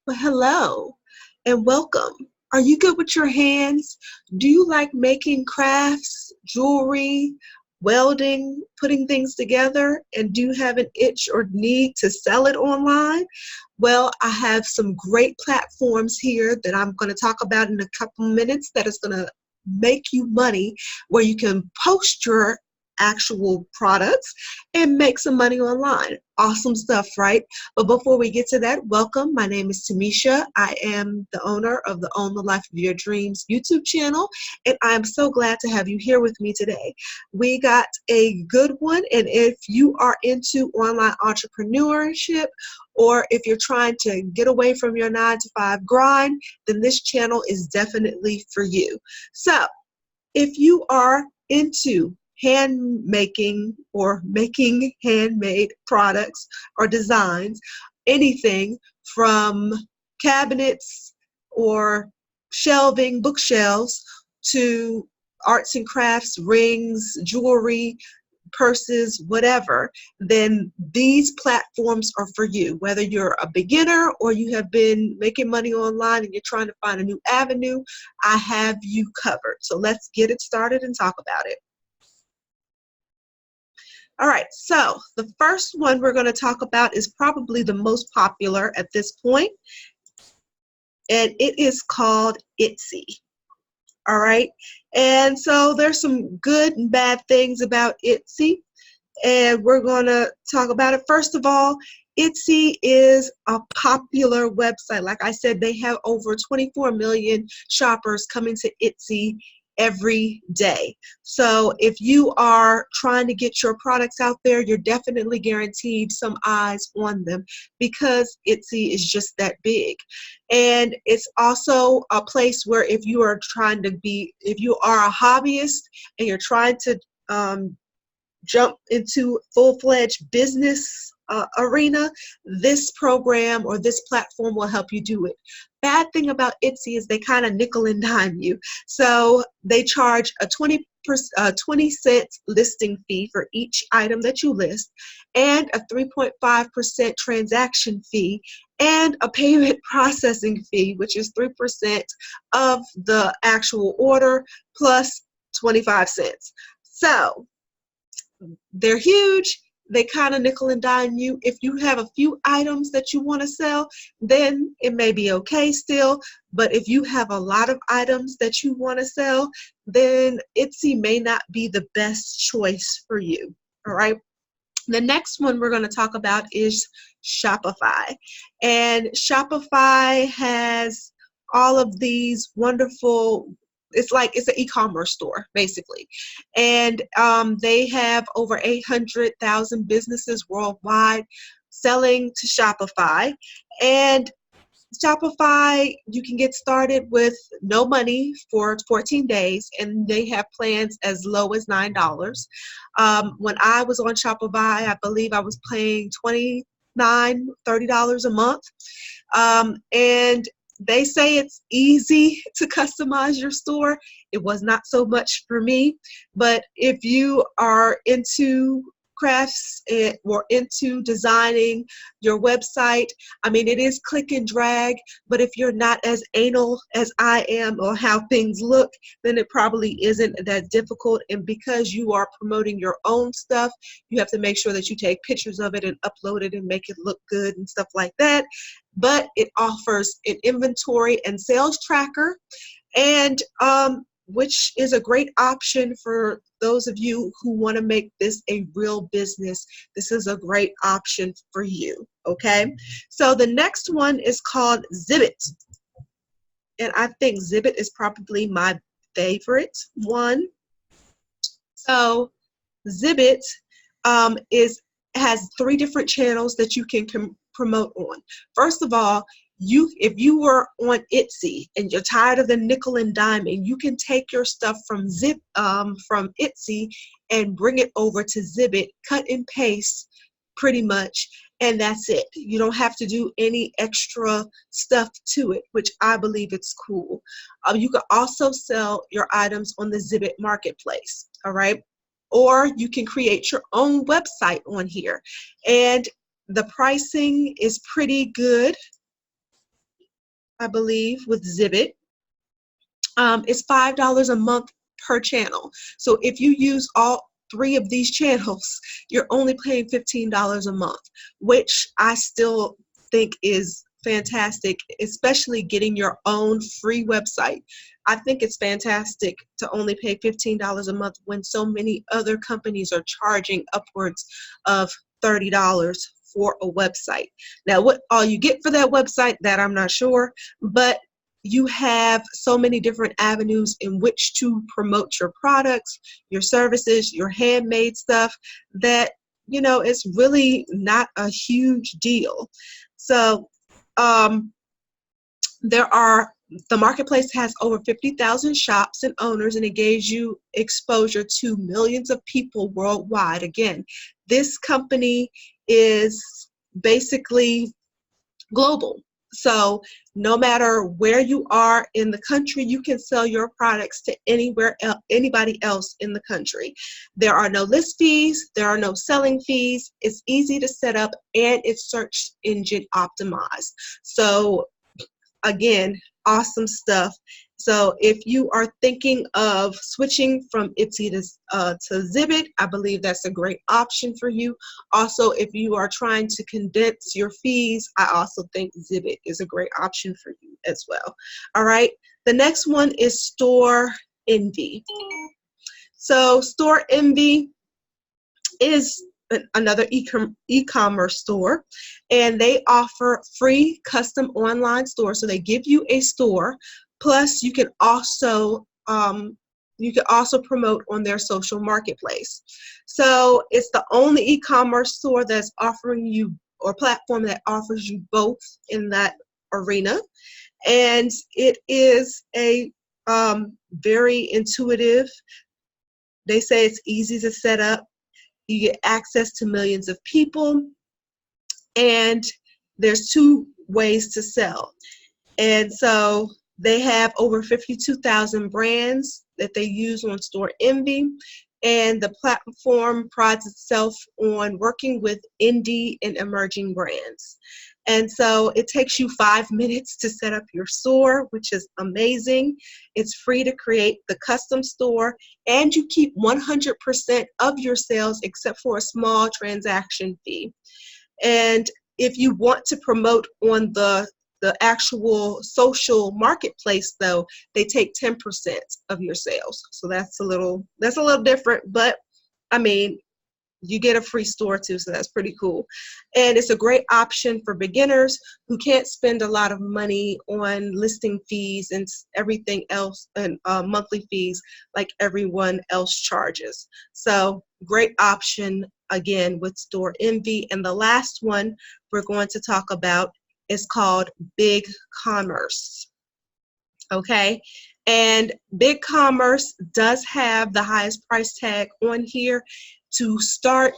Well, hello and welcome. Are you good with your hands? Do you like making crafts, jewelry, welding, putting things together? And do you have an itch or need to sell it online? Well, I have some great platforms here that I'm going to talk about in a couple minutes that is going to make you money where you can post your actual products and make some money online. Awesome stuff, right? But before we get to that, welcome. My name is Tamisha. I am the owner of the Own the Life of Your Dreams YouTube channel, and I'm so glad to have you here with me today. We got a good one, and if you are into online entrepreneurship, or if you're trying to get away from your 9-to-5 grind, then this channel is definitely for you. So, if you are into hand making or making handmade products or designs, anything from cabinets or shelving, bookshelves, to arts and crafts, rings, jewelry, purses, whatever, then these platforms are for you. Whether you're a beginner or you have been making money online and you're trying to find a new avenue, I have you covered. So let's get it started and talk about it. All right, so the first one we're going to talk about is probably the most popular at this point, and it is called Etsy. All right, and so there's some good and bad things about Etsy, and we're going to talk about it. First of all, Etsy is a popular website. Like I said, they have over 24 million shoppers coming to Etsy every day. So if you are trying to get your products out there, you're definitely guaranteed some eyes on them because Etsy is just that big. And it's also a place where if you are if you are a hobbyist and you're trying to jump into full-fledged business arena, this program or this platform will help you do it. Bad thing about Etsy is they kind of nickel and dime you. So they charge a 20 cents listing fee for each item that you list, and a 3.5% transaction fee, and a payment processing fee, which is 3% of the actual order plus 25 cents. So they're huge. They kind of nickel and dime you. If you have a few items that you want to sell, then it may be okay still. But if you have a lot of items that you want to sell, then Etsy may not be the best choice for you. All right. The next one we're going to talk about is Shopify. And Shopify has all of these wonderful, it's an e-commerce store basically, and they have over 800,000 businesses worldwide selling to Shopify. And Shopify, you can get started with no money for 14 days, and they have plans as low as $9. When I was on Shopify, I believe I was paying $29, $30 a month. And they say it's easy to customize your store. It was not so much for me, but if you are into crafts or into designing your website, I mean, it is click and drag, but if you're not as anal as I am on how things look, then it probably isn't that difficult. And because you are promoting your own stuff, you have to make sure that you take pictures of it and upload it and make it look good and stuff like that. But it offers an inventory and sales tracker, and which is a great option for those of you who want to make this a real business. This is a great option for you, okay? So the next one is called Zipit, and I think Zipit is probably my favorite one. So Zipit has 3 different channels that you can promote on. First of all, if you were on Etsy and you're tired of the nickel and diming, you can take your stuff from Etsy and bring it over to Zipit, cut and paste pretty much, and that's it. You don't have to do any extra stuff to it, which I believe it's cool. You can also sell your items on the Zipit marketplace, all right? Or you can create your own website on here, and the pricing is pretty good. I believe, with Zipit. It's $5 a month per channel. So if you use all three of these channels, you're only paying $15 a month, which I still think is fantastic, especially getting your own free website. I think it's fantastic to only pay $15 a month when so many other companies are charging upwards of $30 for a website. Now, what all you get for that website, that I'm not sure, but you have so many different avenues in which to promote your products, your services, your handmade stuff, that, it's really not a huge deal. So the marketplace has over 50,000 shops and owners, and it gives you exposure to millions of people worldwide. Again, this company is basically global. So no matter where you are in the country, you can sell your products to anybody else in the country. There are no list fees, there are no selling fees. It's easy to set up, and it's search engine optimized. So again, awesome stuff. So if you are thinking of switching from Etsy to Zipit, I believe that's a great option for you. Also, if you are trying to condense your fees, I also think Zipit is a great option for you as well. All right, the next one is Storein. So Storein is another e-commerce store, and they offer free custom online stores. So they give you a store, plus you can also promote on their social marketplace. So it's the only e-commerce store that's offering you, or platform that offers you both in that arena, and it is a very intuitive. They say it's easy to set up. You get access to millions of people, and there's two ways to sell. And so they have over 52,000 brands that they use on Storein, and the platform prides itself on working with indie and emerging brands. And so it takes you 5 minutes to set up your store, which is amazing. It's free to create the custom store, and you keep 100% of your sales except for a small transaction fee. And if you want to promote on the actual social marketplace, though, they take 10% of your sales. So that's a little different, but I mean, you get a free store too, so that's pretty cool. And it's a great option for beginners who can't spend a lot of money on listing fees and everything else, and monthly fees like everyone else charges. So great option again with Storein. And the last one we're going to talk about is called BigCommerce. Okay, and BigCommerce does have the highest price tag on here. To start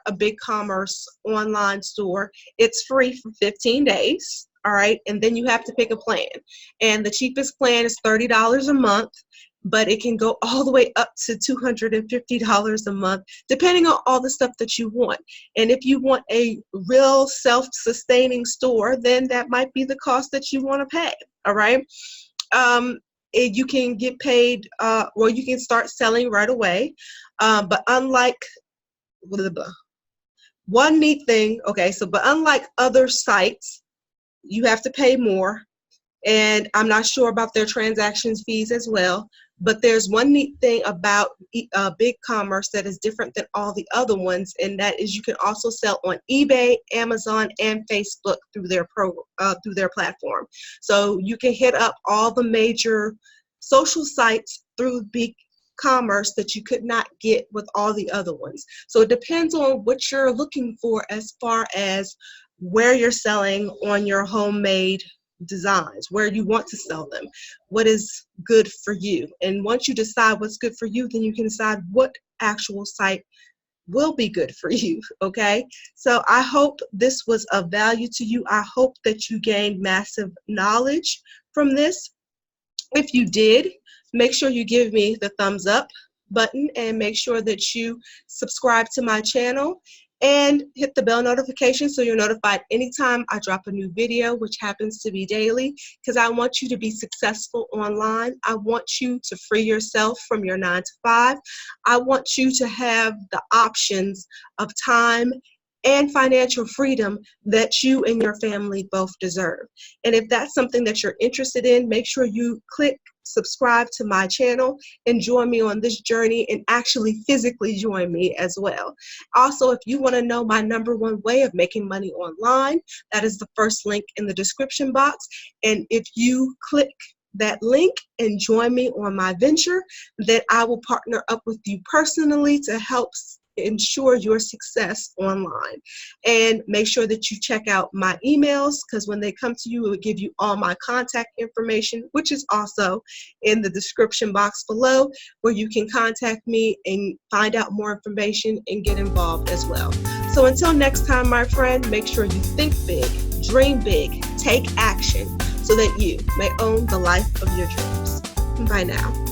a BigCommerce online store, it's free for 15 days. All right, and then you have to pick a plan, and the cheapest plan is $30 a month, but it can go all the way up to $250 a month, depending on all the stuff that you want. And if you want a real self-sustaining store, then that might be the cost that you want to pay. All right. You can get paid, or you can start selling right away. But unlike one neat thing, but unlike other sites, you have to pay more. And I'm not sure about their transactions fees as well. But there's one neat thing about BigCommerce that is different than all the other ones, and that is you can also sell on eBay, Amazon, and Facebook through their platform. So you can hit up all the major social sites through BigCommerce that you could not get with all the other ones. So it depends on what you're looking for as far as where you're selling on your homemade designs, where you want to sell them, what is good for you. And once you decide what's good for you, then you can decide what actual site will be good for you. Okay, so I hope this was of value to you. I hope that you gained massive knowledge from this. If you did, make sure you give me the thumbs up button, and make sure that you subscribe to my channel. And hit the bell notification so you're notified anytime I drop a new video, which happens to be daily, because I want you to be successful online. I want you to free yourself from your 9 to 5. I want you to have the options of time and financial freedom that you and your family both deserve. And if that's something that you're interested in, make sure you click subscribe to my channel and join me on this journey, and actually physically join me as well. Also, if you want to know my #1 way of making money online, that is the first link in the description box. And if you click that link and join me on my venture, then I will partner up with you personally to help ensure your success online. And make sure that you check out my emails, because when they come to you, it will give you all my contact information, which is also in the description box below, where you can contact me and find out more information and get involved as well. So until next time, my friend, make sure you think big, dream big, take action so that you may own the life of your dreams. Bye now.